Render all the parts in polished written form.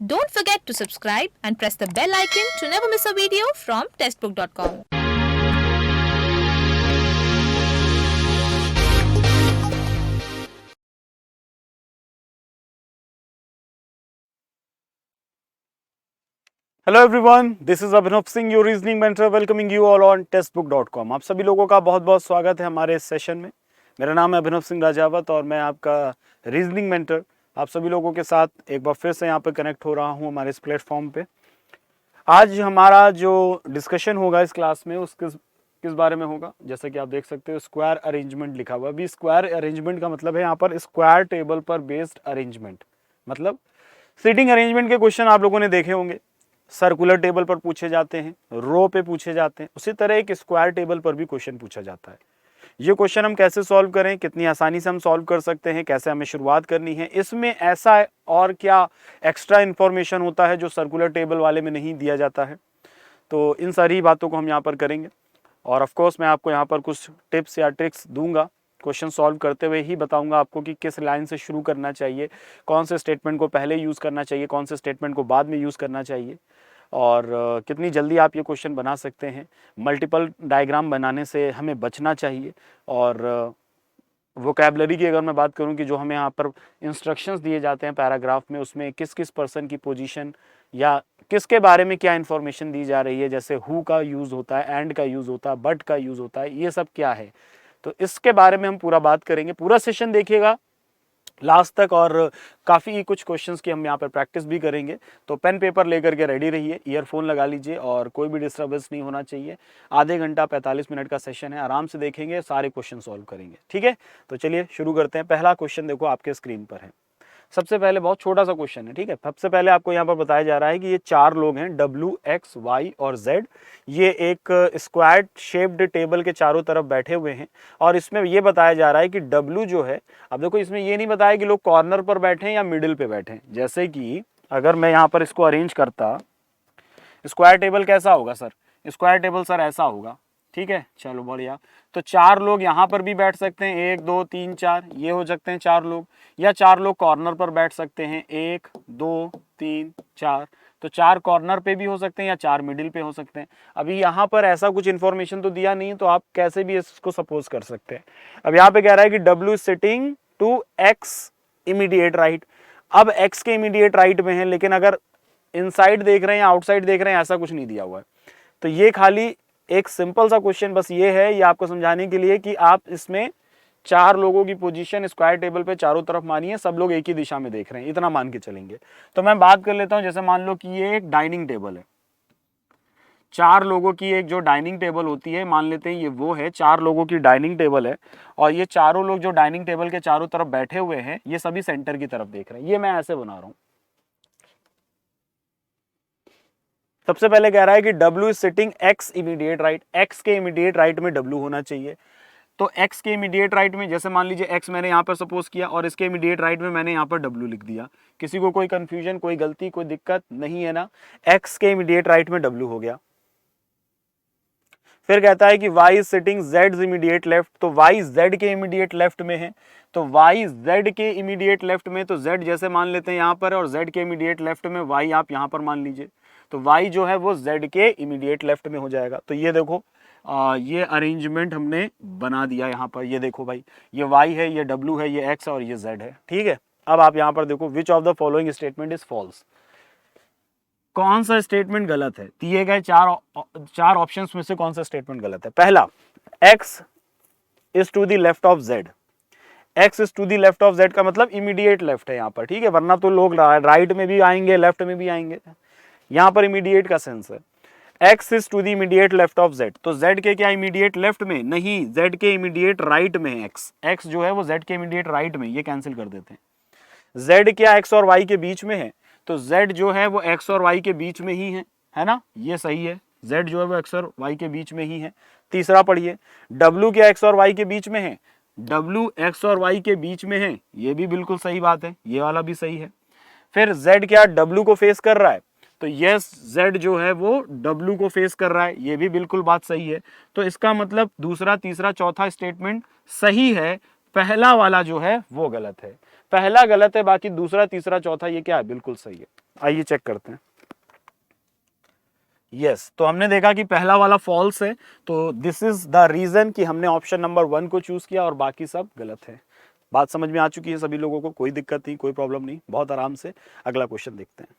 Don't forget to subscribe and press the bell icon to never miss a video from testbook.com. Hello everyone, this is Abhinav Singh, your reasoning mentor, welcoming you all on testbook.com। आप सभी लोगों का बहुत बहुत स्वागत है हमारे इस सेशन में। मेरा नाम है अभिनव सिंह राजावत और मैं आपका रीजनिंग मेंटर आप सभी लोगों के साथ एक बार फिर से यहाँ पे कनेक्ट हो रहा हूँ हमारे इस प्लेटफॉर्म पे। आज हमारा जो डिस्कशन होगा इस क्लास में उसके किस बारे में होगा, जैसे कि आप देख सकते हो स्क्वायर अरेंजमेंट लिखा हुआ है। अभी स्क्वायर अरेंजमेंट का मतलब है यहाँ पर स्क्वायर टेबल पर बेस्ड अरेंजमेंट, मतलब सीटिंग अरेंजमेंट के क्वेश्चन आप लोगों ने देखे होंगे। सर्कुलर टेबल पर पूछे जाते हैं, रो पे पूछे जाते हैं, उसी तरह एक स्क्वायर टेबल पर भी क्वेश्चन पूछा जाता है। ये क्वेश्चन हम कैसे सॉल्व करें, कितनी आसानी से हम सॉल्व कर सकते हैं, कैसे हमें शुरुआत करनी है, इसमें ऐसा और क्या एक्स्ट्रा इन्फॉर्मेशन होता है जो सर्कुलर टेबल वाले में नहीं दिया जाता है, तो इन सारी बातों को हम यहाँ पर करेंगे। और ऑफ कोर्स मैं आपको यहाँ पर कुछ टिप्स या ट्रिक्स दूंगा, क्वेश्चन सॉल्व करते हुए ही बताऊंगा आपको कि किस लाइन से शुरू करना चाहिए, कौन से स्टेटमेंट को पहले यूज़ करना चाहिए, कौन से स्टेटमेंट को बाद में यूज़ करना चाहिए, और कितनी जल्दी आप ये क्वेश्चन बना सकते हैं। मल्टीपल डायग्राम बनाने से हमें बचना चाहिए। और वोकैबलरी की अगर मैं बात करूं कि जो हमें यहाँ पर इंस्ट्रक्शंस दिए जाते हैं पैराग्राफ में, उसमें किस किस पर्सन की पोजीशन या किसके बारे में क्या इन्फॉर्मेशन दी जा रही है, जैसे हु का यूज़ होता है, एंड का यूज़ होता है, बट का यूज़ होता है, ये सब क्या है, तो इसके बारे में हम पूरा बात करेंगे। पूरा सेशन देखिएगा लास्ट तक और काफ़ी कुछ क्वेश्चंस की हम यहाँ पर प्रैक्टिस भी करेंगे। तो पेन पेपर लेकर के रेडी रहिए, ईयरफोन लगा लीजिए और कोई भी डिस्टर्बेंस नहीं होना चाहिए। आधे घंटा 45 मिनट का सेशन है, आराम से देखेंगे, सारे क्वेश्चन सॉल्व करेंगे, ठीक है। तो चलिए शुरू करते हैं। पहला क्वेश्चन देखो आपके स्क्रीन पर है। सबसे पहले बहुत छोटा सा क्वेश्चन है, ठीक है। सबसे पहले आपको यहाँ पर बताया जा रहा है कि ये चार लोग हैं, W, X, Y और Z। ये एक स्क्वायर शेप्ड टेबल के चारों तरफ बैठे हुए हैं और इसमें ये बताया जा रहा है कि W जो है, अब देखो इसमें ये नहीं बताया कि लोग कॉर्नर पर बैठे हैं या मिडिल पे बैठे हैं। जैसे कि अगर मैं यहाँ पर इसको अरेंज करता, स्क्वायर टेबल कैसा होगा सर, स्क्वायर टेबल सर ऐसा होगा, ठीक है। चलो बढ़िया, तो चार लोग यहाँ पर भी बैठ सकते हैं, 1 2 3 4, ये हो सकते हैं चार लोग, या चार लोग कॉर्नर पर बैठ सकते हैं, 1 2 3 4, तो चार कॉर्नर पे भी हो सकते हैं या चार मिडिल पे हो सकते हैं। अभी यहाँ पर ऐसा कुछ इन्फॉर्मेशन तो दिया नहीं, तो आप कैसे भी इसको सपोज कर सकते हैं। अब यहाँ पे कह रहा है कि W sitting to X immediate right. अब X के इमीडिएट राइट में है, लेकिन अगर इनसाइड देख रहे हैं या आउटसाइड देख रहे हैं, ऐसा कुछ नहीं दिया हुआ है। तो ये खाली एक सिंपल सा क्वेश्चन बस ये है, ये आपको समझाने के लिए कि आप इसमें चार लोगों की पोजीशन स्क्वायर टेबल पे चारों तरफ मानिए, सब लोग एक ही दिशा में देख रहे हैं, इतना मान के चलेंगे। तो मैं बात कर लेता हूं, जैसे मान लो कि ये एक डाइनिंग टेबल है, चार लोगों की एक जो डाइनिंग टेबल होती है, मान लेते हैं ये वो है, चार लोगों की डाइनिंग टेबल है और ये चारों लोग जो डाइनिंग टेबल के चारों तरफ बैठे हुए हैं, ये सभी सेंटर की तरफ देख रहे हैं। ये मैं ऐसे बना रहा हूं। सबसे पहले कह रहा है कि W is sitting X immediate right, X के इमीडिएट राइट में W होना चाहिए। तो X के इमीडिएट राइट में, जैसे मान लीजिए X मैंने यहाँ पर सपोज किया और इसके इमीडिएट राइट में मैंने यहाँ पर W लिख दिया। किसी को कोई कंफ्यूजन, कोई गलती, कोई दिक्कत नहीं है ना। X के इमीडिएट राइट में W हो गया। फिर कहता है कि Y is sitting Z immediate left, तो Y Z के इमीडिएट लेफ्ट में है, तो Y Z के इमीडिएट लेफ्ट में, तो Z जैसे मान लेते हैं यहाँ पर और Z के इमीडिएट लेफ्ट में Y आप यहाँ पर मान लीजिए, तो Y जो है वो Z के इमीडिएट लेफ्ट में हो जाएगा। तो ये देखो ये अरेंजमेंट हमने बना दिया यहाँ पर। ये देखो भाई, ये Y है, ये W है, ये X और ये Z है, ठीक है। अब आप यहाँ पर देखो, which of the following statement is false, कौन सा स्टेटमेंट गलत है। दिए गए चार ऑप्शंस में से कौन सा स्टेटमेंट गलत है। पहला, X is to the left of Z। X is to the left of Z का मतलब इमीडिएट लेफ्ट है यहाँ पर, ठीक है, वरना तो लोग राइट में भी आएंगे, लेफ्ट में भी आएंगे, यहाँ पर इमीडिएट का सेंस है। X is to the immediate left of Z, तो Z के क्या इमीडिएट लेफ्ट में नहीं, Z के इमीडिएट राइट में है X जो है वो Z के इमीडिएट राइट में, ये कैंसिल कर देते हैं। Z क्या X और Y के बीच में है, तो Z जो है वो X और Y के बीच में ही है ना, ये सही है। Z जो है वो X और Y के बीच में ही है। तीसरा पढ़िए, W क्या X और Y के बीच में है, W X और Y के बीच में है, ये भी बिल्कुल सही बात है, ये वाला भी सही है। फिर Z क्या W को फेस कर रहा है, तो यस Z जो है वो W को फेस कर रहा है, ये भी बिल्कुल बात सही है। तो इसका मतलब दूसरा, तीसरा, चौथा स्टेटमेंट सही है, पहला वाला जो है वो गलत है। पहला गलत है, बाकी दूसरा, तीसरा, चौथा ये क्या है, बिल्कुल सही है। आइए चेक करते हैं। यस, तो हमने देखा कि पहला वाला फॉल्स है, तो दिस इज द रीजन कि हमने ऑप्शन नंबर 1 को चूज किया और बाकी सब गलत है। बात समझ में आ चुकी है सभी लोगों को, कोई दिक्कत नहीं, कोई प्रॉब्लम नहीं, बहुत आराम से अगला क्वेश्चन देखते हैं।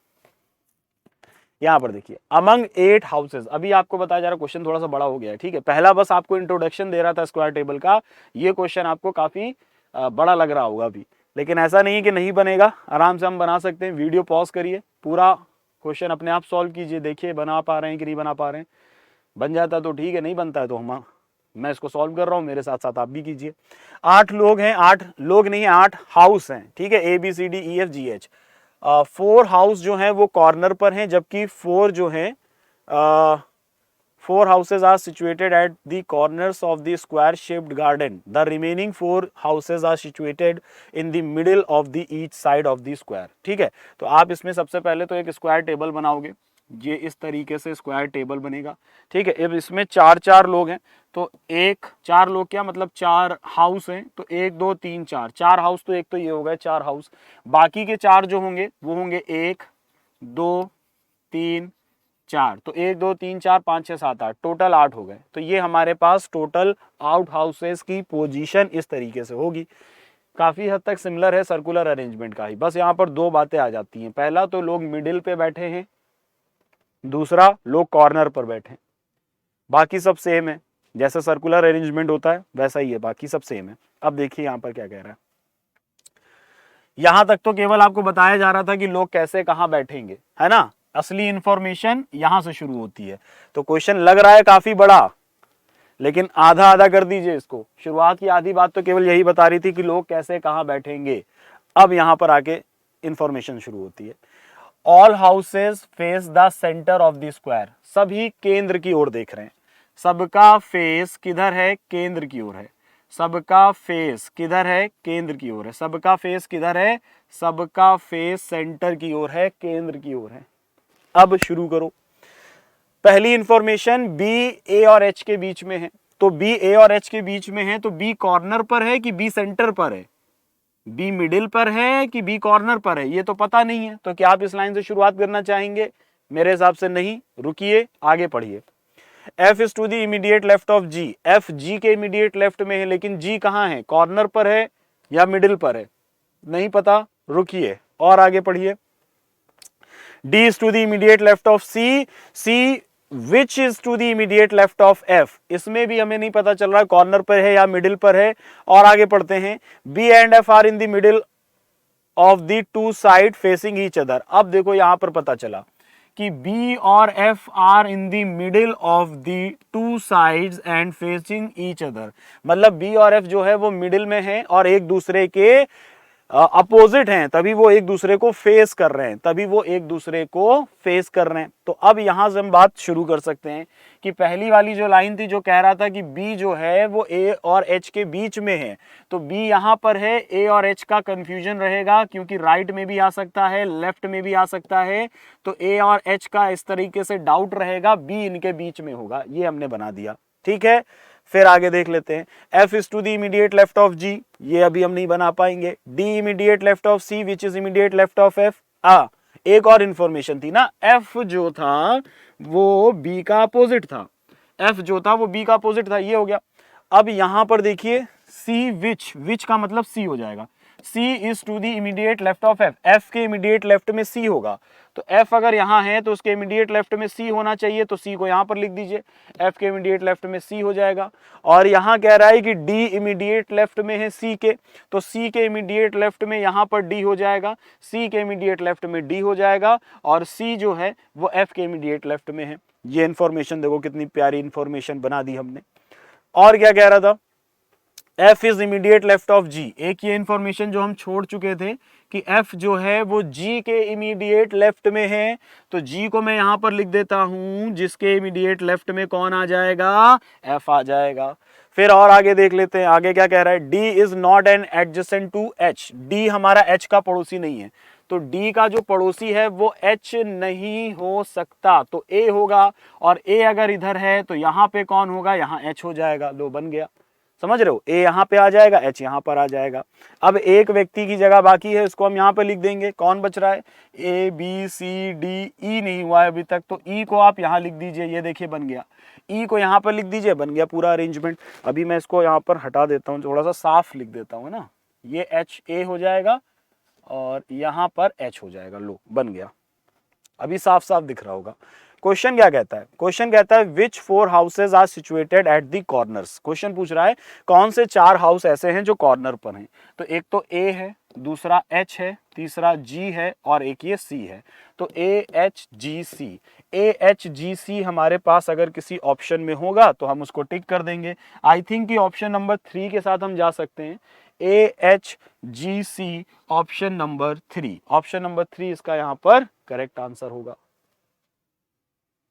यहाँ पर देखिए, अमंग 8 हाउसेज, अभी आपको बताया जा रहा क्वेश्चन थोड़ा सा बड़ा हो गया है, ठीक है। पहला बस आपको इंट्रोडक्शन दे रहा था स्क्वायर टेबल का, ये क्वेश्चन आपको काफी बड़ा लग रहा होगा अभी, लेकिन ऐसा नहीं है कि नहीं बनेगा, आराम से हम बना सकते हैं। वीडियो पॉज करिए, पूरा क्वेश्चन अपने आप सॉल्व कीजिए, देखिए बना पा रहे हैं कि नहीं बना पा रहे हैं। बन जाता है तो ठीक है, नहीं बनता है तो मैं इसको सॉल्व कर रहा हूँ, मेरे साथ साथ आप भी कीजिए। 8 लोग हैं, 8 लोग नहीं है, 8 हाउस हैं, ठीक है, ABCDEFGH। 4 हाउस जो हैं वो कॉर्नर पर हैं, जबकि 4 जो हैं 4 houses are situated at the corners of the square shaped garden. The remaining 4 houses are situated in the middle of the each side of the square. ठीक है, तो आप इसमें सबसे पहले तो एक स्क्वायर टेबल बनाओगे, ये इस तरीके से स्क्वायर टेबल बनेगा, ठीक है। अब इसमें 4 लोग हैं, तो 4 लोग क्या मतलब 4 हाउस हैं, तो 1 2 3 4 हाउस, तो एक तो ये हो गए 4 हाउस, बाकी के 4 जो होंगे वो होंगे 1 2 3 4, तो 1 2 3 4 5 6 7 8, टोटल 8 हो गए। तो ये हमारे पास टोटल आउट हाउसेस की पोजीशन इस तरीके से होगी। काफी हद तक सिमिलर है सर्कुलर अरेंजमेंट का ही, बस यहाँ पर 2 बातें आ जाती हैं। पहला तो लोग मिडिल पे बैठे हैं, दूसरा लोग कॉर्नर पर बैठे हैं, बाकी सब सेम है, जैसा सर्कुलर अरेंजमेंट होता है वैसा ही है, बाकी सब सेम है। अब देखिए यहाँ पर क्या कह रहा है, यहां तक तो केवल आपको बताया जा रहा था कि लोग कैसे कहां बैठेंगे, है ना। असली इंफॉर्मेशन यहां से शुरू होती है। तो क्वेश्चन लग रहा है काफी बड़ा, लेकिन आधा आधा कर दीजिए इसको। शुरुआत की आधी बात तो केवल यही बता रही थी कि लोग कैसे कहां बैठेंगे, अब यहां पर आके इंफॉर्मेशन शुरू होती है। All houses face the centre of the square, सभी केंद्र की ओर देख रहे हैं। सबका फेस किधर है, केंद्र की ओर है। सबका फेस किधर है, केंद्र की ओर है। सबका फेस किधर है, सबका फेस सेंटर की ओर है, केंद्र की ओर है। अब शुरू करो। पहली इंफॉर्मेशन बी ए और एच के बीच में है, तो बी ए और एच के बीच में है, तो बी कॉर्नर पर है कि बी सेंटर पर है, बी मिडिल पर है कि बी कॉर्नर पर है, ये तो पता नहीं है। तो क्या आप इस लाइन से शुरुआत करना चाहेंगे? मेरे हिसाब से नहीं, रुकिए आगे पढ़िए। F is to the immediate left of G, F G के इमीडिएट लेफ्ट में है, लेकिन G कहां है, कॉर्नर पर है या मिडिल पर है, नहीं पता, रुकिए और आगे पढ़िए। D is to the immediate left of C, C which is to the immediate left of F, इसमें भी हमें नहीं पता चल रहा कॉर्नर पर है या मिडिल पर है, और आगे पढ़ते हैं। B and F are in the middle of the two side facing each other। अब देखो यहां पर पता चला कि B और F are in the middle of the two sides and facing each other, मतलब B और F जो है वो मिडिल में है और एक दूसरे के अपोजिट हैं, तभी वो एक दूसरे को फेस कर रहे हैं, तभी वो एक दूसरे को फेस कर रहे हैं। तो अब यहां से हम बात शुरू कर सकते हैं कि पहली वाली जो लाइन थी जो कह रहा था कि B जो है वो A और H के बीच में है, तो B यहां पर है, A और H का कंफ्यूजन रहेगा क्योंकि राइट में भी आ सकता है, लेफ्ट में भी आ सकता है, तो A और H का इस तरीके से डाउट रहेगा, B इनके बीच में होगा, ये हमने बना दिया, ठीक है। फिर आगे देख लेते हैं। F is to the immediate left of G, ये अभी हम नहीं बना पाएंगे। D immediate left of C which is immediate left of F। एक और इंफॉर्मेशन थी ना, F जो था वो B का अपोजिट था, F जो था वो B का अपोजिट था, ये हो गया। अब यहां पर देखिए C विच का मतलब C हो जाएगा। C is to the immediate left of F, F के इमीडिएट लेफ्ट में C होगा, तो F अगर यहाँ है तो उसके इमीडिएट लेफ्ट में C होना चाहिए, तो C को यहाँ पर लिख दीजिए, F के इमीडिएट लेफ्ट में C हो जाएगा। और यहाँ कह रहा है कि D इमीडिएट लेफ्ट में है C के, तो C के इमीडिएट लेफ्ट में यहाँ पर D हो जाएगा, C के इमीडिएट लेफ्ट में D हो जाएगा, और C जो है वो F के इमीडिएट लेफ्ट में है। ये इंफॉर्मेशन देखो कितनी प्यारी इंफॉर्मेशन बना दी हमने। और क्या कह रहा था, F is immediate left of G, एक ये इंफॉर्मेशन जो हम छोड़ चुके थे कि F जो है वो G के इमीडिएट लेफ्ट में है, तो G को मैं यहां पर लिख देता हूं, जिसके इमीडिएट लेफ्ट में कौन आ जाएगा, F आ जाएगा। फिर और आगे देख लेते हैं, आगे क्या कह रहा है, D is not an adjacent to H, D हमारा H का पड़ोसी नहीं है, तो D का जो पड़ोसी है वो H नहीं हो सकता, तो A होगा, और A अगर इधर है तो यहां पे कौन होगा, यहां H हो जाएगा। लो बन गया, समझ रहे हो, ए यहाँ पे आ जाएगा, एच यहाँ पर आ जाएगा। अब एक व्यक्ति की जगह बाकी है, उसको हम यहाँ पे लिख देंगे। कौन बच रहा है, ए बी सी डी, ई नहीं हुआ है अभी तक, तो ई को आप यहाँ लिख दीजिए, ये देखिए बन गया। ई को यहाँ पर लिख दीजिए, बन गया पूरा अरेंजमेंट। अभी मैं इसको यहाँ पर हटा देता हूँ, थोड़ा सा साफ लिख देता हूँ ना, ये एच ए हो जाएगा और यहाँ पर एच हो जाएगा। लो बन गया, अभी साफ साफ दिख रहा होगा। क्वेश्चन क्या कहता है, क्वेश्चन कहता है which 4 houses are situated at the corners. Question पूछ रहा है कौन से 4 हाउस ऐसे हैं जो कॉर्नर पर हैं। तो एक तो ए है, दूसरा एच है, तीसरा जी है और एक ये सी है। तो ए एच जी सी, ए एच जी सी हमारे पास अगर किसी ऑप्शन में होगा तो हम उसको टिक कर देंगे। आई थिंक कि ऑप्शन नंबर 3 के साथ हम जा सकते हैं। A H G C option number 3, option number 3 इसका यहाँ पर करेक्ट आंसर होगा।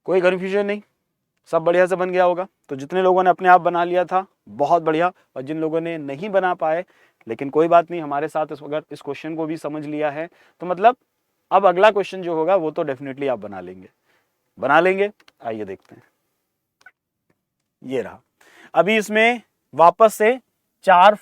कोई कंफ्यूजन नहीं, सब बढ़िया से बन गया होगा। तो जितने लोगों ने अपने आप बना लिया था बहुत बढ़िया, और जिन लोगों ने नहीं बना पाए, लेकिन कोई बात नहीं, हमारे साथ अगर इस क्वेश्चन को भी समझ लिया है तो मतलब अब अगला क्वेश्चन जो होगा वो तो डेफिनेटली आप बना लेंगे। आइए देखते हैं, ये रहा। अभी इसमें वापस से 8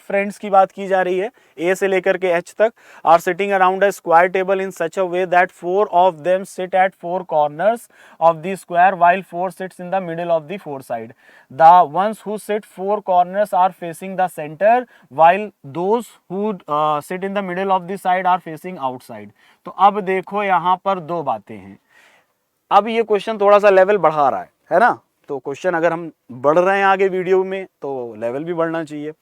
फ्रेंड्स की बात की जा रही है, ए से लेकर के एच तक। Are sitting around a square table in such a way that 4 of them sit at 4 corners of the square while 4 sits in the middle of the 4 side. The ones who sit 4 corners are facing the center while those who sit in the middle of the side are facing outside. तो अब देखो यहाँ पर 2 बातें हैं। अब ये question थोड़ा सा लेवल बढ़ा रहा है ना। तो क्वेश्चन अगर हम बढ़ रहे हैं आगे वीडियो में तो लेवल भी बढ़ना चाहिए।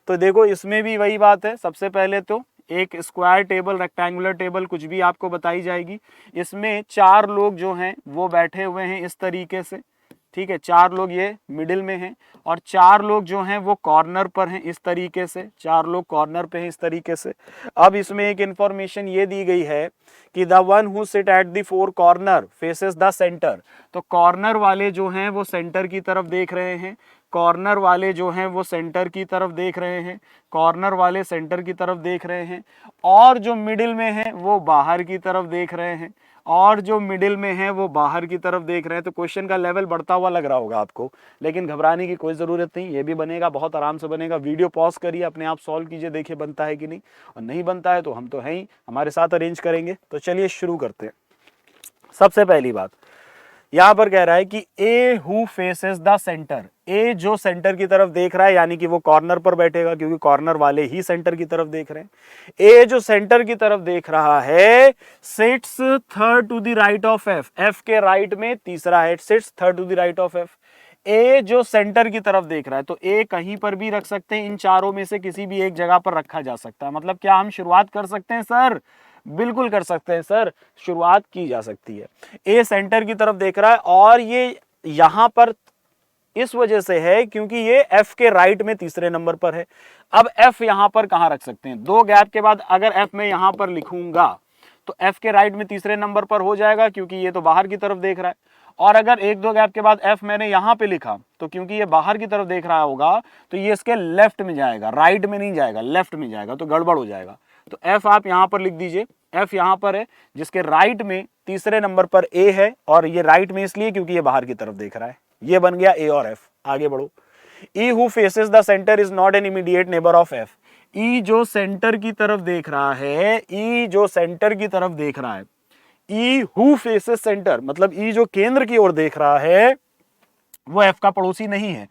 तो देखो इसमें भी वही बात है, सबसे पहले तो एक स्क्वायर टेबल, रेक्टेंगुलर टेबल कुछ भी आपको बताई जाएगी। इसमें 4 लोग जो हैं वो बैठे हुए हैं इस तरीके से, ठीक है, 4 लोग ये मिडिल में हैं और 4 लोग जो हैं वो कॉर्नर पर हैं इस तरीके से, 4 लोग कॉर्नर पे हैं इस तरीके से। अब इसमें एक इंफॉर्मेशन ये दी गई है कि the one who sit at the 4 corner faces the centre. तो कॉर्नर वाले जो हैं वो सेंटर की तरफ देख रहे हैं, कॉर्नर वाले जो हैं वो सेंटर की तरफ देख रहे हैं, कॉर्नर वाले सेंटर की तरफ देख रहे हैं, और जो मिडिल में हैं वो बाहर की तरफ देख रहे हैं, और जो मिडिल में है वो बाहर की तरफ देख रहे हैं। तो क्वेश्चन का लेवल बढ़ता हुआ लग रहा होगा आपको, लेकिन घबराने की कोई ज़रूरत नहीं, ये भी बनेगा, बहुत आराम से बनेगा। वीडियो पॉज करिए, अपने आप सॉल्व कीजिए, देखिए बनता है कि नहीं, और नहीं बनता है तो हम तो हैं ही, हमारे साथ अरेंज करेंगे। तो चलिए शुरू करते हैं। सबसे पहली बात यहाँ पर कह रहा है कि A who faces the centre, ए जो सेंटर की तरफ देख रहा है यानी कि वो कॉर्नर पर बैठेगा क्योंकि कॉर्नर वाले ही सेंटर की तरफ देख रहे हैं। ए जो सेंटर की तरफ देख रहा है sits third to the right of F, F के राइट में तीसरा है, sits third to the right of F. A जो सेंटर की तरफ देख रहा है तो ए कहीं पर भी रख सकते हैं, इन चारों में से किसी भी एक जगह पर रखा जा सकता है। मतलब क्या हम शुरुआत कर सकते हैं सर? बिल्कुल कर सकते हैं सर, शुरुआत की जा सकती है। ए सेंटर की तरफ देख रहा है और ये यहां पर इस वजह से है क्योंकि ये एफ के राइट में तीसरे नंबर पर है। अब एफ यहां पर कहां रख सकते हैं? 2 गैप के बाद अगर एफ में यहां पर लिखूंगा तो एफ के राइट में तीसरे नंबर पर हो जाएगा क्योंकि ये तो बाहर की तरफ देख रहा है। और अगर 1-2 गैप के बाद एफ मैंने यहां पे लिखा तो क्योंकि ये बाहर की तरफ देख रहा होगा तो ये इसके लेफ्ट में जाएगा, राइट में नहीं जाएगा, लेफ्ट में जाएगा, तो गड़बड़ हो जाएगा। तो एफ आप यहां पर लिख दीजिए, एफ यहां पर है जिसके राइट में तीसरे नंबर पर ए है, और ये राइट में इसलिए क्योंकि ये बाहर की तरफ देख रहा है। ये बन गया ए और एफ। आगे बढ़ो। E who faces the centre is not an immediate neighbour of F. E जो सेंटर की तरफ देख रहा है, ई जो सेंटर की तरफ देख रहा है, ई हु फेसेस सेंटर मतलब ई जो केंद्र की ओर देख रहा है वो एफ का पड़ोसी नहीं है।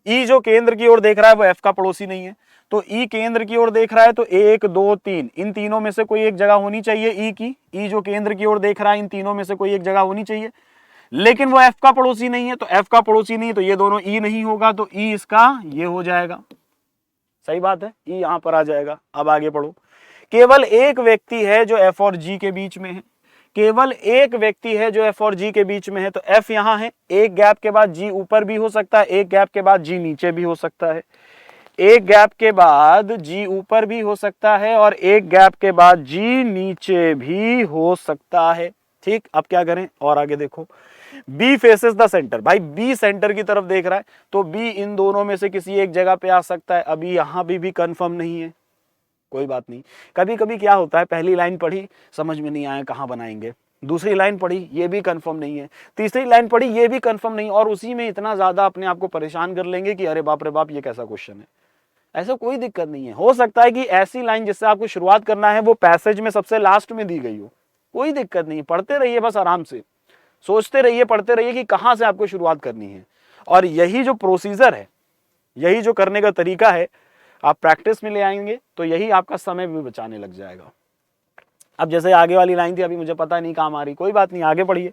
ई जो केंद्र की ओर देख रहा है वो एफ का पड़ोसी नहीं है। तो ई केंद्र की ओर देख रहा है तो 1 2 3 इन तीनों में से कोई एक जगह होनी चाहिए ई की। ई जो केंद्र की ओर देख रहा है इन तीनों में से कोई एक जगह होनी चाहिए, लेकिन वो एफ का पड़ोसी नहीं है। तो एफ का पड़ोसी नहीं तो ये दोनों ई नहीं होगा, तो ई इसका ये हो जाएगा। सही बात है, ई यहां पर आ जाएगा। अब आगे पढ़ो। केवल एक व्यक्ति है जो एफ और जी के बीच में है, केवल एक व्यक्ति है जो एफ और जी के बीच में है। तो एफ यहां है, एक गैप के बाद जी ऊपर भी हो सकता है, एक गैप के बाद जी नीचे भी हो सकता है, एक गैप के बाद जी ऊपर भी हो सकता है और एक गैप के बाद जी नीचे भी हो सकता है। ठीक, अब क्या करें और आगे देखो। बी फेसेस द सेंटर, भाई बी सेंटर की तरफ देख रहा है तो बी इन दोनों में से किसी एक जगह पे आ सकता है। अभी यहां भी कंफर्म नहीं है, कोई बात नहीं। कभी कभी क्या होता है, पहली लाइन पढ़ी समझ में नहीं आया कहां बनाएंगे, दूसरी लाइन पढ़ी, ये भी कंफर्म नहीं है, तीसरी लाइन पढ़ी, ये भी कंफर्म नहीं, और उसी में इतना ज्यादा अपने आप को परेशान कर लेंगे कि अरे बाप रे बाप ये कैसा क्वेश्चन है। ऐसा कोई दिक्कत नहीं है। हो सकता है कि ऐसी लाइन जिससे आपको शुरुआत करना है वो पैसेज में सबसे लास्ट में दी गई हो, कोई दिक्कत नहीं, पढ़ते रहिए बस आराम से, सोचते रहिए, पढ़ते रहिए कि कहां से आपको शुरुआत करनी है। और यही जो प्रोसीजर है, यही जो करने का तरीका है, आप प्रैक्टिस में ले आएंगे तो यही आपका समय भी बचाने लग जाएगा। अब जैसे आगे वाली लाइन थी, अभी मुझे पता नहीं काम आ रही, कोई बात नहीं, आगे पढ़िए।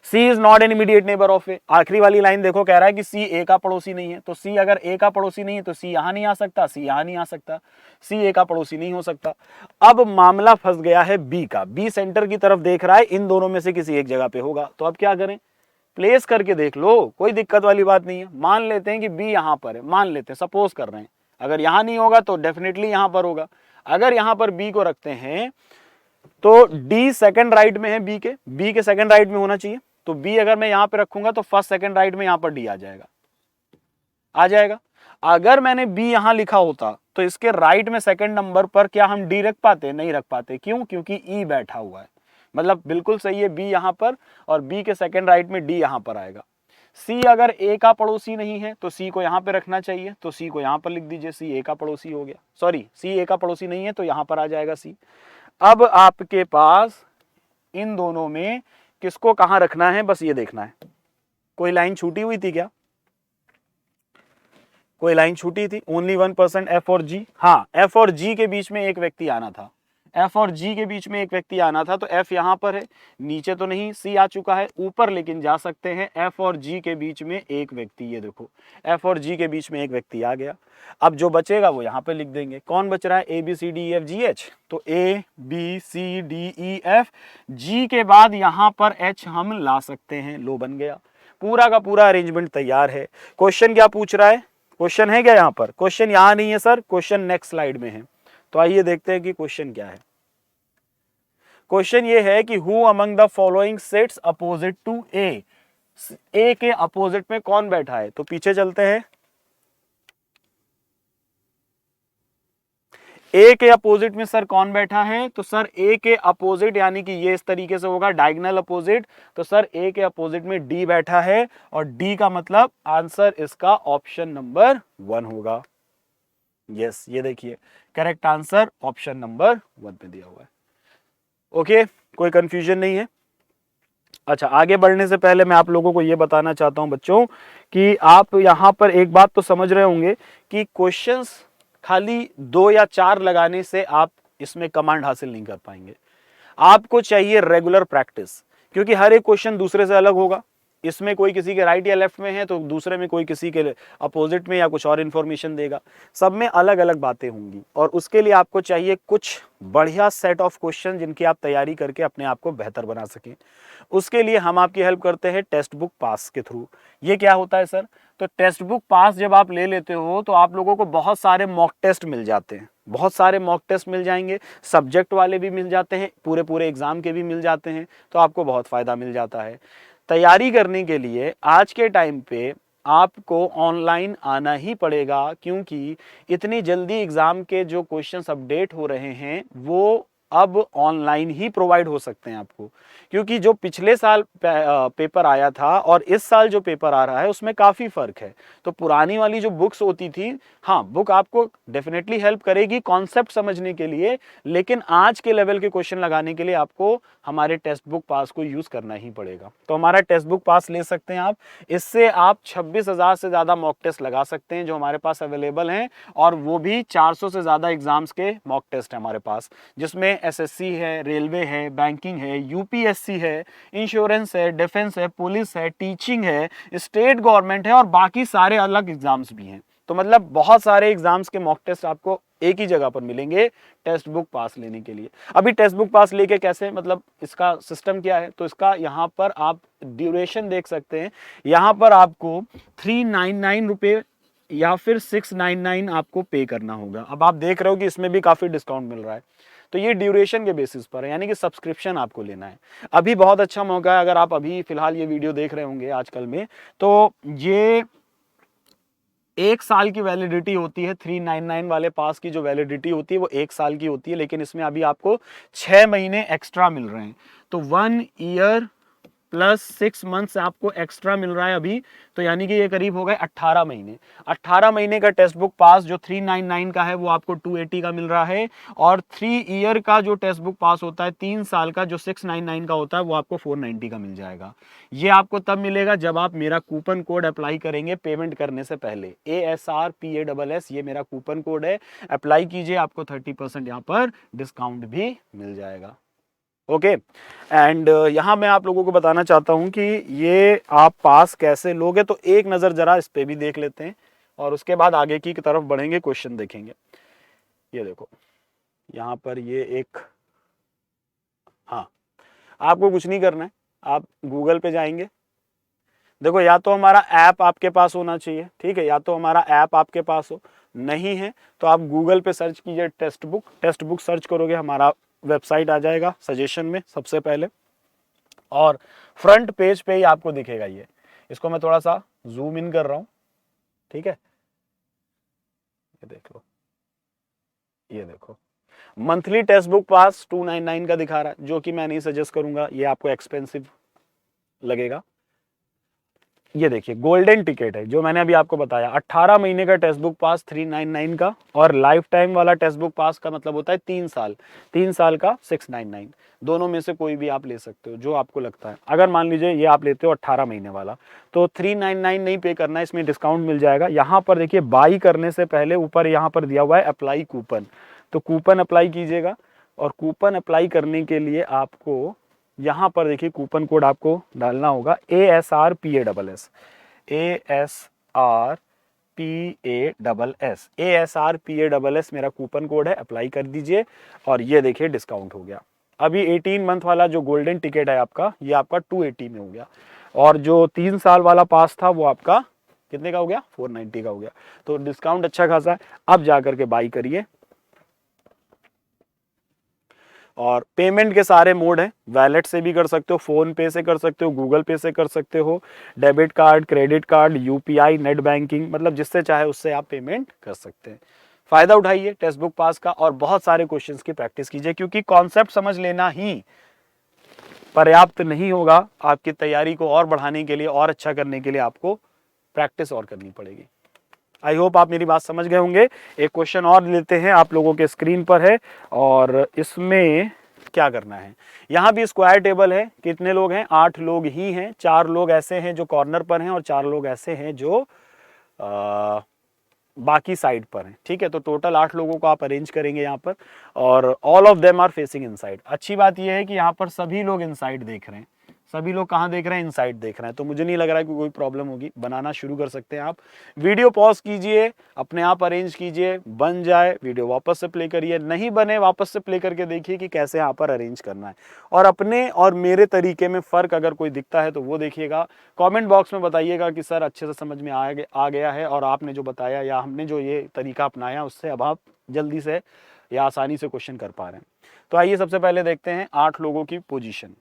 C is not an immediate neighbour of A. आखिरी वाली लाइन देखो, कह रहा है कि सी ए का पड़ोसी नहीं है, तो सी अगर ए का पड़ोसी नहीं है तो सी यहां नहीं आ सकता, सी यहां नहीं आ सकता, सी ए का पड़ोसी नहीं हो सकता। अब मामला फंस गया है बी का, बी सेंटर की तरफ देख रहा है, इन दोनों में से किसी एक जगह पे होगा, तो अब क्या करें, प्लेस करके देख लो, कोई दिक्कत वाली बात नहीं है। मान लेते हैं कि बी यहां पर है, मान लेते हैं, सपोज कर रहे हैं, अगर यहां नहीं होगा तो डेफिनेटली यहां पर होगा। अगर यहां पर बी को रखते हैं तो डी सेकंड राइट में है बी के सेकंड राइट में होना चाहिए, तो बी अगर मैं यहां पे रखूंगा तो फर्स्ट सेकंड राइट में यहां पर डी आ जाएगा। अगर मैंने बी यहां लिखा होता तो इसके राइट में सेकंड नंबर पर क्या हम डी रख पाते, नहीं रख पाते, क्यों, क्योंकि ई बैठा हुआ है, मतलब बिल्कुल सही है, बी यहां पर और बी के सेकंड राइट में डी यहां पर आएगा। सी अगर ए का पड़ोसी नहीं है तो सी को यहां पे रखना चाहिए, तो सी को यहां पर लिख दीजिए, सी ए का पड़ोसी हो गया, सॉरी सी ए का पड़ोसी नहीं है तो यहां पर आ जाएगा सी। अब आपके पास इन दोनों में किसको कहां रखना है, बस ये देखना है। कोई लाइन छूटी हुई थी क्या, कोई लाइन छूटी थी, ओनली 1% एफ और जी, हाँ एफ और जी के बीच में एक व्यक्ति आना था, एफ और जी के बीच में एक व्यक्ति आना था, तो एफ यहां पर है, नीचे तो नहीं, सी आ चुका है, ऊपर लेकिन जा सकते हैं, एफ और जी के बीच में एक व्यक्ति, ये देखो एफ और जी के बीच में एक व्यक्ति आ गया। अब जो बचेगा वो यहां पे लिख देंगे, कौन बच रहा है, A B C D E F G H, तो A B C D E F, G के बाद यहां पर एच हम ला सकते हैं, लो बन गया, पूरा का पूरा अरेंजमेंट तैयार है। क्वेश्चन क्या पूछ रहा है, क्वेश्चन है क्या यहाँ पर, क्वेश्चन यहां नहीं है सर, क्वेश्चन नेक्स्ट स्लाइड में है, तो आइए देखते हैं कि क्वेश्चन क्या है। क्वेश्चन ये है कि who among the following sits opposite to A, A के अपोजिट में कौन बैठा है, तो पीछे चलते हैं। ए के अपोजिट में सर कौन बैठा है, तो सर ए के अपोजिट यानी कि ये इस तरीके से होगा डायगोनल अपोजिट, तो सर ए के अपोजिट में डी बैठा है, और डी का मतलब आंसर इसका ऑप्शन नंबर 1 होगा। यस, ये देखिए करेक्ट आंसर ऑप्शन नंबर 1 पे दिया हुआ है। ओके, कोई कंफ्यूजन नहीं है। अच्छा, आगे बढ़ने से पहले मैं आप लोगों को ये बताना चाहता हूं बच्चों कि आप यहां पर एक बात तो समझ रहे होंगे कि क्वेश्चंस खाली 2 या 4 लगाने से आप इसमें कमांड हासिल नहीं कर पाएंगे। आपको चाहिए रेगुलर प्रैक्टिस, क्योंकि हर एक क्वेश्चन दूसरे से अलग होगा। इसमें कोई किसी के राइट या लेफ्ट में है तो दूसरे में कोई किसी के अपोजिट में या कुछ और इन्फॉर्मेशन देगा, सब में अलग अलग बातें होंगी, और उसके लिए आपको चाहिए कुछ बढ़िया सेट ऑफ क्वेश्चन जिनकी आप तैयारी करके अपने आप को बेहतर बना सकें। उसके लिए हम आपकी हेल्प करते हैं टेक्स्ट बुक पास के थ्रू। ये क्या होता है सर, तो टेक्स्ट बुक पास जब आप ले लेते हो तो आप लोगों को बहुत सारे मॉक टेस्ट मिल जाते हैं, बहुत सारे मॉक टेस्ट मिल जाएंगे, सब्जेक्ट वाले भी मिल जाते हैं, पूरे पूरे एग्जाम के भी मिल जाते हैं, तो आपको बहुत फायदा मिल जाता है। तैयारी करने के लिए आज के टाइम पे आपको ऑनलाइन आना ही पड़ेगा, क्योंकि इतनी जल्दी एग्जाम के जो क्वेश्चंस अपडेट हो रहे हैं वो अब ऑनलाइन ही प्रोवाइड हो सकते हैं आपको, क्योंकि जो पिछले साल पेपर आया था और इस साल जो पेपर आ रहा है उसमें काफ़ी फ़र्क है। तो पुरानी वाली जो बुक्स होती थी, हाँ बुक आपको डेफिनेटली हेल्प करेगी कॉन्सेप्ट समझने के लिए, लेकिन आज के लेवल के क्वेश्चन लगाने के लिए आपको हमारे टेक्स्ट बुक पास को यूज़ करना ही पड़ेगा। तो हमारा टेक्स्ट बुक पास ले सकते हैं आप, इससे आप 26,000 से ज़्यादा मॉक टेस्ट लगा सकते हैं जो हमारे पास अवेलेबल हैं, और वो भी 400 से ज़्यादा एग्जाम्स के मॉक टेस्ट है हमारे पास, जिसमें एसएससी है, रेलवे है, बैंकिंग है, यूपीएससी है, इंश्योरेंस है, डिफेंस है, पुलिस है, टीचिंग है, स्टेट गवर्नमेंट है, और बाकी सारे अलग एग्जाम्स भी हैं। तो मतलब बहुत सारे एग्जाम्स के मॉक टेस्ट आपको एक ही जगह पर मिलेंगे टेक्स्ट बुक पास लेने के लिए। अभी टेक्स्ट बुक पास लेके कैसे, मतलब इसका सिस्टम क्या है, तो इसका यहाँ पर आप ड्यूरेशन देख सकते हैं, यहाँ पर आपको 399 रुपये या फिर 699 आपको पे करना होगा। अब आप देख रहे हो कि इसमें भी काफ़ी डिस्काउंट मिल रहा है, तो ये ड्यूरेशन के बेसिस पर है, यानी कि सब्सक्रिप्शन आपको लेना है। अभी बहुत अच्छा मौका है, अगर आप अभी फिलहाल ये वीडियो देख रहे होंगे आजकल में, तो ये 1 साल की वैलिडिटी होती है। 399 वाले पास की जो वैलिडिटी होती है वो 1 साल की होती है, लेकिन इसमें अभी आपको 6 महीने एक्स्ट्रा मिल रहे हैं। तो 1 ईयर प्लस 6 मंथ्स आपको एक्स्ट्रा मिल रहा है अभी, तो यानी कि ये करीब हो गए 18 महीने। 18 महीने का टेक्स्ट बुक पास जो 399 का है वो आपको 280 का मिल रहा है, और 3 ईयर का जो टेक्स्ट बुक पास होता है 3 साल का जो 699 का होता है वो आपको 490 का मिल जाएगा। ये आपको तब मिलेगा जब आप मेरा कूपन कोड अप्लाई करेंगे पेमेंट करने से पहले। ASRPASS ये मेरा कूपन कोड है, अप्लाई कीजिए, आपको 30% यहाँ पर डिस्काउंट भी मिल जाएगा। ओके एंड यहाँ मैं आप लोगों को बताना चाहता हूँ कि ये आप पास कैसे लोगे, तो एक नज़र जरा इस पे भी देख लेते हैं और उसके बाद आगे की तरफ बढ़ेंगे, क्वेश्चन देखेंगे। ये देखो यहाँ पर ये एक, हाँ आपको कुछ नहीं करना है, आप गूगल पे जाएंगे। देखो या तो हमारा ऐप आपके पास होना चाहिए, ठीक है, या तो हमारा ऐप आपके पास हो, नहीं है तो आप गूगल पे सर्च कीजिए टेक्स्ट बुक सर्च करोगे, हमारा वेबसाइट आ जाएगा सजेशन में सबसे पहले, और फ्रंट पेज पे ही आपको दिखेगा ये। इसको मैं थोड़ा सा जूम इन कर रहा हूं, ठीक है, ये देख लो, ये देखो मंथली टेक्स्ट बुक पास 299 का दिखा रहा है, जो कि मैं नहीं सजेस्ट करूंगा, ये आपको एक्सपेंसिव लगेगा। ये देखिए गोल्डन टिकट है जो मैंने अभी आपको बताया, 18 महीने का टेक्स्ट बुक पास 399 का, और लाइफ टाइम वाला टेक्स्ट बुक पास का मतलब होता है 3 साल का 699। दोनों में से कोई भी आप ले सकते हो जो आपको लगता है। अगर मान लीजिए ये आप लेते हो 18 महीने वाला तो 399 नहीं पे करना है, इसमें डिस्काउंट मिल जाएगा। यहाँ पर देखिए बाई करने से पहले ऊपर यहाँ पर दिया हुआ है अप्लाई कूपन, तो कूपन अप्लाई कीजिएगा, और कूपन अप्लाई करने के लिए आपको यहाँ पर देखिए कूपन कोड आपको डालना होगा ASRPASS, ASRPASS मेरा कूपन कोड है, अप्लाई कर दीजिए और ये देखिए डिस्काउंट हो गया। अभी 18 मंथ वाला जो गोल्डन टिकट है आपका, ये आपका 280 में हो गया, और जो 3 साल वाला पास था वो आपका कितने का हो गया, 490 का हो गया। तो डिस्काउंट अच्छा खासा है, अब जाकर के बाई करिए। और पेमेंट के सारे मोड हैं, वैलेट से भी कर सकते हो, फोन पे से कर सकते हो, गूगल पे से कर सकते हो, debit card, credit card, UPI, net banking, मतलब जिससे चाहे उससे आप पेमेंट कर सकते हैं। फायदा उठाइए टेक्स्ट बुक पास का और बहुत सारे क्वेश्चंस की प्रैक्टिस कीजिए, क्योंकि कॉन्सेप्ट समझ लेना ही पर्याप्त नहीं होगा, आपकी तैयारी को और बढ़ाने के लिए और अच्छा करने के लिए आपको प्रैक्टिस और करनी पड़ेगी। आई होप आप मेरी बात समझ गए होंगे। एक क्वेश्चन और लेते हैं, आप लोगों के स्क्रीन पर है, और इसमें क्या करना है, यहाँ भी स्क्वायर टेबल है, कितने लोग हैं, 8 लोग ही हैं। 4 लोग ऐसे हैं जो कॉर्नर पर हैं और 4 लोग ऐसे हैं जो बाकी साइड पर हैं, ठीक है। तो टोटल 8 लोगों को आप अरेंज करेंगे यहाँ पर, और all of them are facing inside. अच्छी बात यह है कि यहाँ पर सभी लोग इनसाइड देख रहे हैं। सभी लोग कहाँ देख रहे हैं, इनसाइड देख रहे हैं, तो मुझे नहीं लग रहा है कि कोई प्रॉब्लम होगी। बनाना शुरू कर सकते हैं आप। वीडियो पॉज कीजिए, अपने आप अरेंज कीजिए, बन जाए वीडियो वापस से प्ले करिए, नहीं बने वापस से प्ले करके देखिए कि कैसे यहाँ पर अरेंज करना है, और अपने और मेरे तरीके में फ़र्क अगर कोई दिखता है तो वो देखिएगा। कमेंट बॉक्स में बताइएगा कि सर अच्छे से समझ में आ गया है, और आपने जो बताया या हमने जो ये तरीका अपनाया उससे अब आप जल्दी से या आसानी से क्वेश्चन कर पा रहे हैं। तो आइए सबसे पहले देखते हैं 8 लोगों की पोजीशन।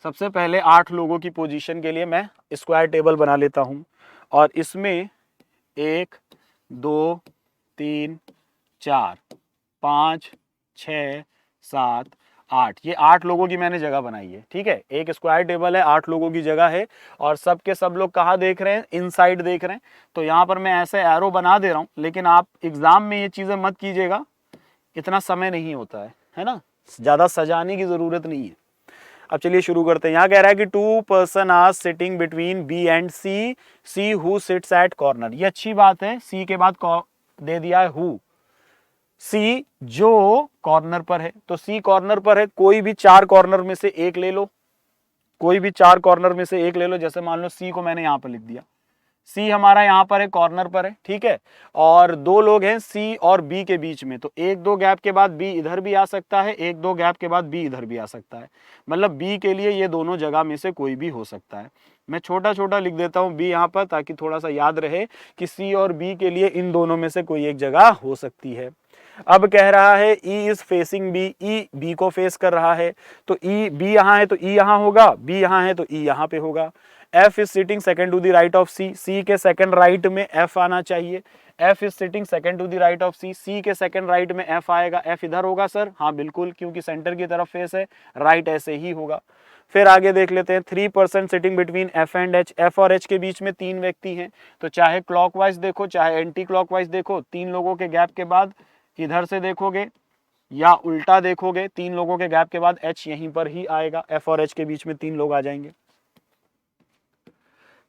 सबसे पहले 8 लोगों की पोजीशन के लिए मैं स्क्वायर टेबल बना लेता हूं, और इसमें 1 2 3 4 5 6 7 8, ये 8 लोगों की मैंने जगह बनाई है, ठीक है। एक स्क्वायर टेबल है, 8 लोगों की जगह है, और सब के सब लोग कहाँ देख रहे हैं, इनसाइड देख रहे हैं। तो यहाँ पर मैं ऐसे एरो बना दे रहा हूँ, लेकिन आप एग्जाम में ये चीज़ें मत कीजिएगा, इतना समय नहीं होता है ना, ज़्यादा सजाने की ज़रूरत नहीं है। अब चलिए शुरू करते हैं। यहाँ कह रहा है कि 2 person are sitting between B and C, C who sits at corner. ये अच्छी बात है, सी के बाद दे दिया है हु, सी जो कॉर्नर पर है, तो सी कॉर्नर पर है, कोई भी 4 कॉर्नर में से एक ले लो, कोई भी 4 कॉर्नर में से एक ले लो। जैसे मान लो सी को मैंने यहाँ पर लिख दिया, सी हमारा यहाँ पर है, कॉर्नर पर है, ठीक है, और 2 लोग हैं सी और बी के बीच में, तो 1-2 गैप के बाद बी इधर भी आ सकता है, 1-2 गैप के बाद बी इधर भी आ सकता है, मतलब बी के लिए ये दोनों जगह में से कोई भी हो सकता है। मैं छोटा छोटा लिख देता हूँ बी यहाँ पर, ताकि थोड़ा सा याद रहे कि सी और बी के लिए इन दोनों में से कोई एक जगह हो सकती है। अब कह रहा है E is facing B, E B को फेस कर रहा है, तो ई बी यहाँ है तो ई यहाँ होगा, बी यहाँ है तो ई यहाँ पे होगा। F is sitting second to the right of C, C के सेकंड राइट में F आना चाहिए। F is sitting second to the right of C, C के सेकंड राइट में F आएगा। F इधर होगा सर, हाँ बिल्कुल, क्योंकि सेंटर की तरफ फेस है, राइट ऐसे ही होगा। फिर आगे देख लेते हैं, 3% sitting between F and H, F और H के बीच में 3 व्यक्ति हैं, तो चाहे क्लॉकवाइज देखो चाहे एंटी क्लॉकवाइज देखो, 3 लोगों के गैप के बाद इधर से देखोगे या उल्टा देखोगे, 3 लोगों के गैप के बाद H यहीं पर ही आएगा, F और H के बीच में 3 लोग आ जाएंगे।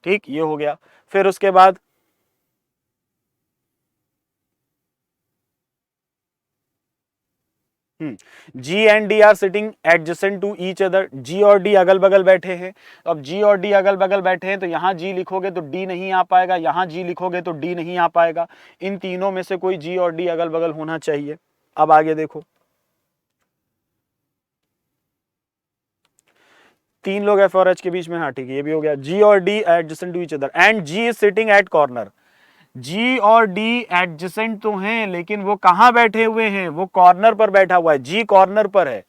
ठीक, ये हो गया। फिर उसके बाद G and D are sitting adjacent to each other, G और D अगल बगल बैठे हैं। अब G और D अगल बगल बैठे हैं तो यहाँ G लिखोगे तो D नहीं आ पाएगा, यहाँ G लिखोगे तो D नहीं आ पाएगा। इन तीनों में से कोई G और D अगल बगल होना चाहिए। अब आगे देखो, 3 लोग F और H के बीच में, हाँ ठीक है, ये भी हो गया। G और D adjacent to each other and G is sitting at corner. G और D एडजेसेंट तो हैं, लेकिन वो कहां बैठे हुए हैं, वो कॉर्नर पर बैठा हुआ है। G कॉर्नर पर है,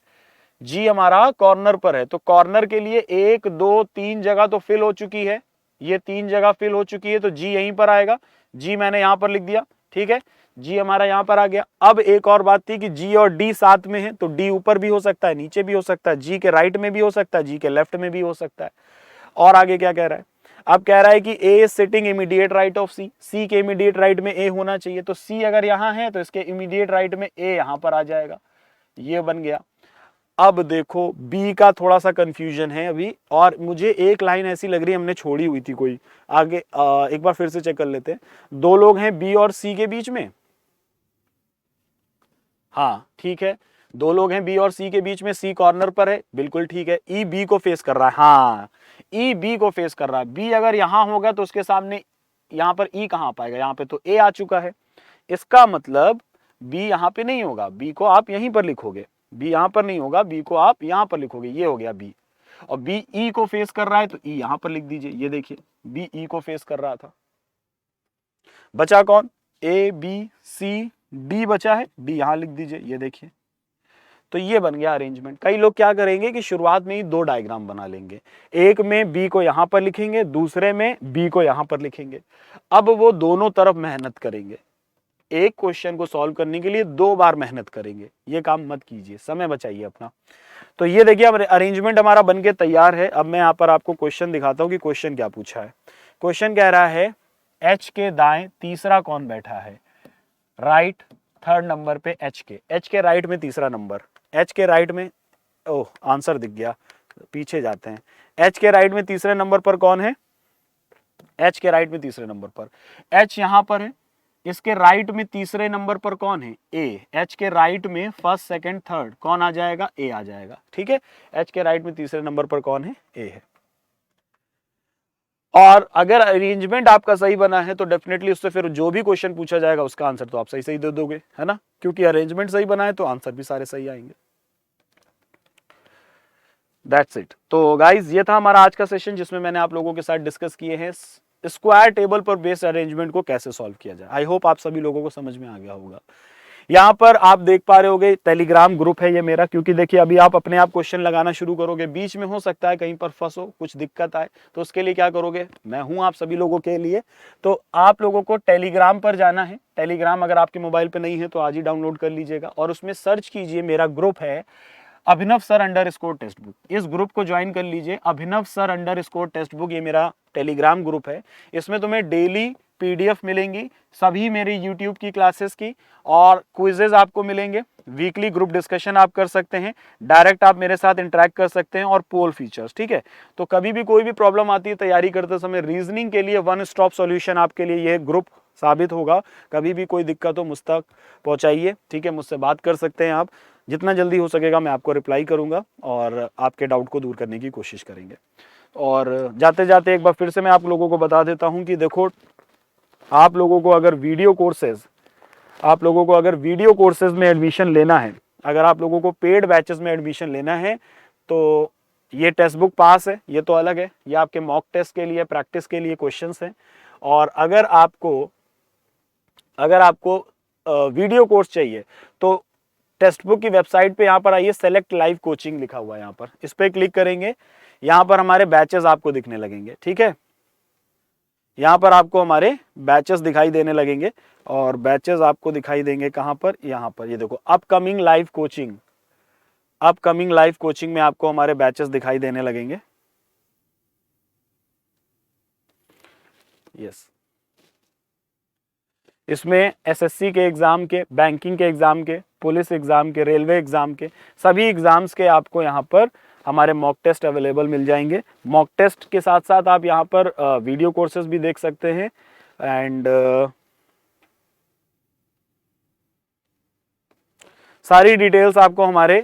G हमारा कॉर्नर पर है, तो कॉर्नर के लिए 1 2 3 जगह तो फिल हो चुकी है, ये 3 जगह फिल हो चुकी है, तो G यहीं पर आएगा। G मैंने यहां पर लिख दिया, ठीक है, G हमारा यहां पर आ गया। अब एक और बात थी कि G और D साथ में है, तो D ऊपर भी हो सकता है, नीचे भी हो सकता है, G के राइट में भी हो सकता है, G के लेफ्ट में भी हो सकता है। और आगे क्या कह रहा है, अब कह रहा है कि A is sitting immediate right of C, C के इमीडिएट राइट में A होना चाहिए, तो C अगर यहां है तो इसके इमीडिएट राइट में A यहां पर आ जाएगा, ये बन गया। अब देखो B का थोड़ा सा कंफ्यूजन है अभी, और मुझे एक लाइन ऐसी लग रही है हमने छोड़ी हुई थी कोई, आगे एक बार फिर से चेक कर लेते हैं। 2 लोग हैं B और C के बीच में, हाँ ठीक है, 2 लोग हैं B और C के बीच में, C कॉर्नर पर है, बिल्कुल ठीक है। E B को फेस कर रहा है, हाँ E B को फेस कर रहा है। B अगर यहां होगा तो उसके सामने यहां पर E कहां पाएगा, यहां पे तो A आ चुका है, इसका मतलब B यहां पे नहीं होगा, B को आप यहीं पर लिखोगे, B यहां पर नहीं होगा, B को आप यहां पर लिखोगे, ये हो गया B। और B E को फेस कर रहा है तो E यहां पर लिख दीजिए, ये देखिए B E को फेस कर रहा था। बचा कौन, A B C D बचा है, D यहां लिख दीजिए, ये देखिए। तो ये बन गया अरेंजमेंट। कई लोग क्या करेंगे कि शुरुआत में ही 2 डायग्राम बना लेंगे, एक में B को यहां पर लिखेंगे, दूसरे में B को यहां पर लिखेंगे। अब वो दोनों तरफ मेहनत करेंगे, एक क्वेश्चन को सॉल्व करने के लिए 2 बार मेहनत करेंगे, ये काम मत कीजिए, समय बचाइए अपना। तो ये देखिए अब अरेंजमेंट हमारा बनके तैयार है। अब मैं यहाँ पर आपको क्वेश्चन दिखाता हूँ कि क्वेश्चन क्या पूछा है। क्वेश्चन कह रहा है H के दाएं तीसरा कौन बैठा है, राइट थर्ड नंबर पे H के राइट में तीसरा नंबर, H के राइट में, ओह आंसर दिख गया, पीछे जाते हैं। H के राइट में तीसरे नंबर पर कौन है, H के राइट में तीसरे नंबर पर H यहां पर है, इसके राइट में तीसरे नंबर पर कौन है, A। H के राइट में फर्स्ट सेकंड थर्ड कौन आ जाएगा, A आ जाएगा, ठीक है। H के राइट में तीसरे नंबर पर कौन है, A है। और अगर अरेंजमेंट आपका सही बना है तो डेफिनेटली उससे फिर जो भी क्वेश्चन पूछा जाएगा उसका आंसर तो आप सही सही दे दोगे, है ना, क्योंकि अरेंजमेंट सही बना है तो आंसर भी सारे सही आएंगे। That's it. तो गाइज ये था हमारा आज का सेशन, जिसमें मैंने आप लोगों के साथ डिस्कस किए हैं स्क्वायर टेबल पर बेस्ड अरेंजमेंट को कैसे सॉल्व किया जाए। आई होप आप सभी लोगों को समझ में आ गया होगा। यहाँ पर आप देख पा रहे होगे टेलीग्राम ग्रुप है ये मेरा, क्योंकि देखिए अभी आप अपने आप क्वेश्चन लगाना शुरू करोगे, बीच में हो सकता है कहीं पर फंसो, कुछ दिक्कत आए, तो उसके लिए क्या करोगे, मैं हूं आप सभी लोगों के लिए। तो आप लोगों को टेलीग्राम पर जाना है, टेलीग्राम अगर आपके मोबाइल पे नहीं है तो आज ही डाउनलोड कर लीजिएगा, और उसमें सर्च कीजिए, मेरा ग्रुप है अभिनव सर _ टेक्स्ट बुक, इस ग्रुप को ज्वाइन कर लीजिए। अभिनव सर _ टेक्स्ट बुक ये मेरा टेलीग्राम ग्रुप है, इसमें तुम्हें डेली पीडीएफ मिलेंगी सभी मेरी यूट्यूब की क्लासेस की, और क्विजेज आपको मिलेंगे, वीकली ग्रुप डिस्कशन आप कर सकते हैं, डायरेक्ट आप मेरे साथ इंटरेक्ट कर सकते हैं, और पोल फीचर्स, ठीक है। तो कभी भी कोई भी प्रॉब्लम आती है तैयारी करते समय, रीजनिंग के लिए वन स्टॉप सॉल्यूशन आपके लिए ये ग्रुप साबित होगा। कभी भी कोई दिक्कत हो मुझ तक पहुंचाइए, ठीक है, मुझसे बात कर सकते हैं आप, जितना जल्दी हो सकेगा मैं आपको रिप्लाई करूंगा और आपके डाउट को दूर करने की कोशिश करेंगे। और जाते जाते एक बार फिर से मैं आप लोगों को बता देता हूं कि देखो, आप लोगों को अगर वीडियो कोर्सेज में एडमिशन लेना है, अगर आप लोगों को पेड बैचेस में एडमिशन लेना है, तो ये टेक्स्ट बुक पास है, ये तो अलग है, ये आपके मॉक टेस्ट के लिए, प्रैक्टिस के लिए क्वेश्चंस हैं। और अगर आपको वीडियो कोर्स चाहिए तो टेक्स्ट बुक की वेबसाइट पे यहाँ पर आइए, सेलेक्ट लाइव कोचिंग लिखा हुआ है यहाँ पर, इस पर क्लिक करेंगे। यहाँ पर हमारे बैचेस आपको दिखने लगेंगे। ठीक है, यहाँ पर आपको हमारे बैचेस दिखाई देने लगेंगे और बैचेस आपको दिखाई देंगे कहाँ पर, यहाँ पर। ये देखो upcoming live coaching, upcoming live coaching में आपको हमारे बैचेस दिखाई देने लगेंगे। यस, इसमें एसएससी के एग्जाम के, बैंकिंग के एग्जाम के, पुलिस एग्जाम के, रेलवे एग्जाम के, सभी एग्जाम्स के आपको यहाँ पर हमारे मॉक टेस्ट अवेलेबल मिल जाएंगे। मॉक टेस्ट के साथ साथ आप यहाँ पर वीडियो कोर्सेज भी देख सकते हैं एंड सारी डिटेल्स आपको हमारे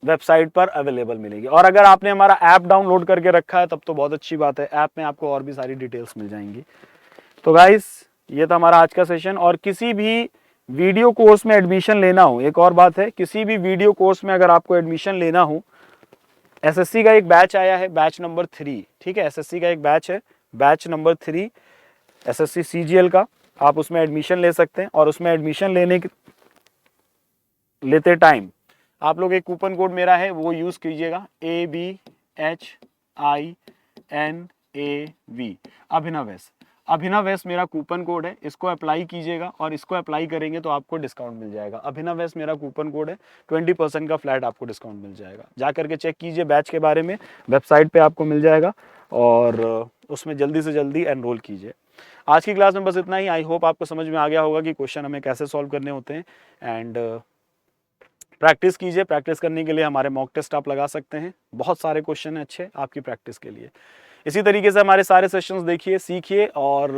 वेबसाइट पर अवेलेबल मिलेगी। और अगर आपने हमारा ऐप डाउनलोड करके रखा है तब तो बहुत अच्छी बात है, ऐप में आपको और भी सारी डिटेल्स मिल जाएंगी। तो गाइस ये था हमारा आज का सेशन। और किसी भी वीडियो कोर्स में एडमिशन लेना हो, एक और बात है, किसी भी वीडियो कोर्स में अगर आपको एडमिशन लेना हो, एसएससी का एक बैच आया है, बैच नंबर 3, ठीक है, एसएससी का एक बैच है, बैच नंबर 3 एसएससी सीजीएल का, आप उसमें एडमिशन ले सकते हैं। और उसमें एडमिशन लेते टाइम आप लोग एक कूपन कोड मेरा है वो यूज कीजिएगा, ABHINAV, अभिनव एस मेरा कूपन कोड है, इसको अप्लाई कीजिएगा और इसको अप्लाई करेंगे तो आपको डिस्काउंट मिल जाएगा। अभिनव एस मेरा कूपन कोड है, 20% का फ्लैट आपको डिस्काउंट मिल जाएगा। जा करके चेक कीजिए बैच के बारे में, वेबसाइट पे आपको मिल जाएगा और उसमें जल्दी से जल्दी एनरोल कीजिए। आज की क्लास में बस इतना ही। आई होप आपको समझ में आ गया होगा कि क्वेश्चन हमें कैसे सॉल्व करने होते हैं एंड प्रैक्टिस कीजिए। प्रैक्टिस करने के लिए हमारे मॉक टेस्ट आप लगा सकते हैं, बहुत सारे क्वेश्चन हैं अच्छे आपकी प्रैक्टिस के लिए। इसी तरीके से हमारे सारे सेशंस देखिए, सीखिए और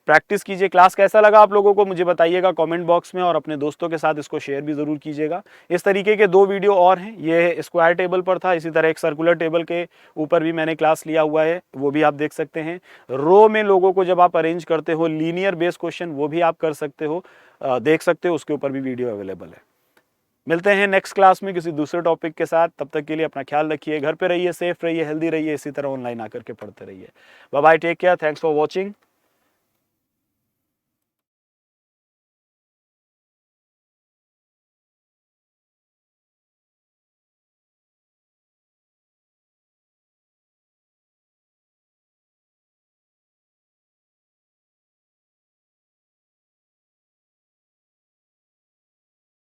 प्रैक्टिस कीजिए। क्लास कैसा लगा आप लोगों को मुझे बताइएगा कमेंट बॉक्स में और अपने दोस्तों के साथ इसको शेयर भी ज़रूर कीजिएगा। इस तरीके के 2 वीडियो और हैं, ये स्क्वायर टेबल पर था, इसी तरह एक सर्कुलर टेबल के ऊपर भी मैंने क्लास लिया हुआ है, वो भी आप देख सकते हैं। रो में लोगों को जब आप अरेंज करते हो, लीनियर बेस्ड क्वेश्चन, वो भी आप कर सकते हो, देख सकते हो, उसके ऊपर भी वीडियो अवेलेबल है। मिलते हैं नेक्स्ट क्लास में किसी दूसरे टॉपिक के साथ। तब तक के लिए अपना ख्याल रखिए, घर पे रहिए, सेफ रहिए, हेल्दी रहिए, इसी तरह ऑनलाइन आकर के पढ़ते रहिए। Bye bye, take care, thanks for watching.